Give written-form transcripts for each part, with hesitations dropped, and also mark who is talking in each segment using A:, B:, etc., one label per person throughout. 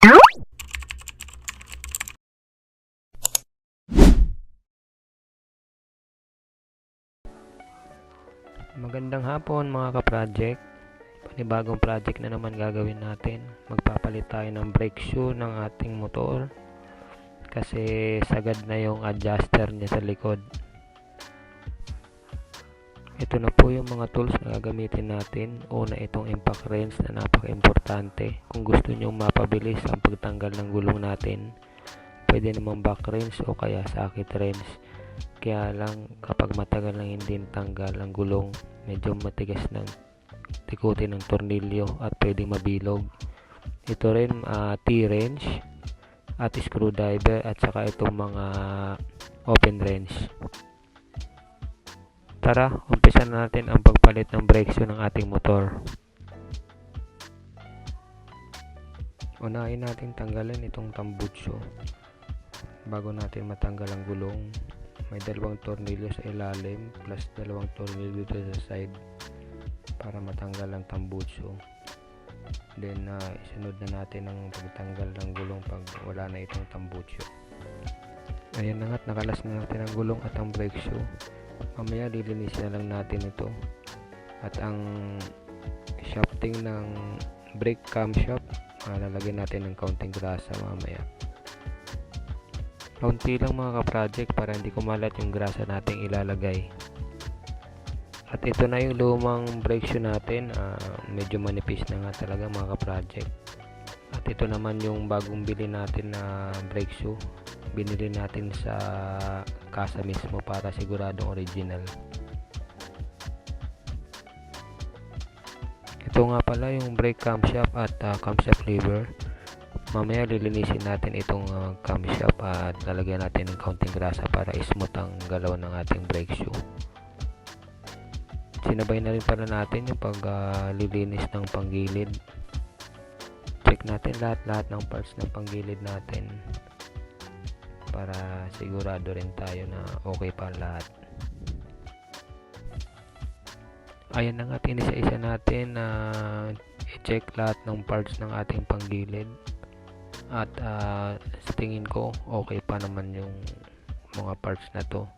A: Magandang hapon mga ka-project. Panibagong project na naman gagawin natin. Magpapalit tayo ng brake shoe ng ating motor kasi sagad na yung adjuster niya sa likod. Ito na po yung mga tools na gagamitin natin. Una, itong impact wrench na napaka-importante. Kung gusto nyo mapabilis ang pagtanggal ng gulong natin, pwede namang back wrench o kaya socket wrench. Kaya lang kapag matagal lang hindi tanggal ang gulong, medyo matigas ng tikutin ng tornilyo at pwedeng mabilog. Ito rin T-wrench at screwdriver at saka itong mga open wrench. Tara, umpisa na natin ang pagpalit ng brake shoe ng ating motor. Unahin natin tanggalin itong tambutso bago natin matanggal ang gulong. May dalawang tornilyo sa ilalim plus dalawang tornilyo dito sa side para matanggal ang tambutso. Then isunod na natin ang pagtanggal ng gulong pag wala na itong tambutso. Ayan na nga't nakalas na natin ang gulong at ang brake shoe. Mamaya lilinisin na lang natin ito. At ang shafting ng brake camshaft, lalagyan natin ng kaunting grasa mamaya. Kaunti lang mga ka-project para hindi kumalat yung grasa nating ilalagay. At ito na yung lumang brake shoe natin, medyo manipis na nga talaga mga ka-project. At ito naman yung bagong bili natin na brake shoe, binili natin sa kasa mismo para siguradong original. Ito nga pala yung brake camshaft at camshaft lever. Mamaya lilinisin natin itong camshaft at lalagyan natin ng kaunting grasa para smooth ang galaw ng ating brake shoe. Sinabay na rin pala natin yung paglilinis ng panggilid. Check natin lahat ng parts ng panggilid natin para sigurado rin tayo na okay pa lahat. Ayan na nga, inisa-isa natin na i-check lahat ng parts ng ating panggilid. At sa tingin ko okay pa naman yung mga parts na to.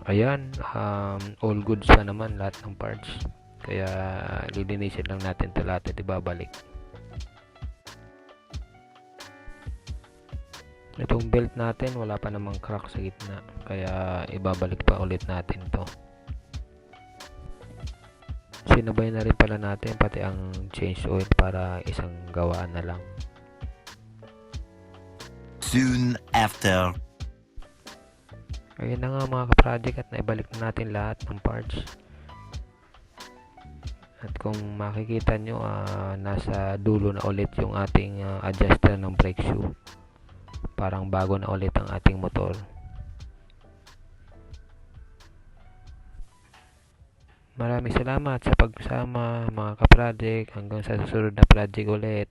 A: Ayan, all goods pa naman lahat ng parts. Kaya lilinisin lang natin ito lahat at ibabalik. Itong belt natin wala pa namang crack sa gitna, kaya ibabalik pa ulit natin to. Sinabay na rin pala natin pati ang change oil para isang gawaan na lang.
B: Soon after.
A: Ayun na nga mga ka-project at naibalik na natin lahat ng parts. At kung makikita nyo, nasa dulo na ulit yung ating adjuster ng brake shoe. Parang bago na ulit ang ating motor. Maraming salamat sa pagsama mga ka-project. Hanggang sa susunod na project ulit.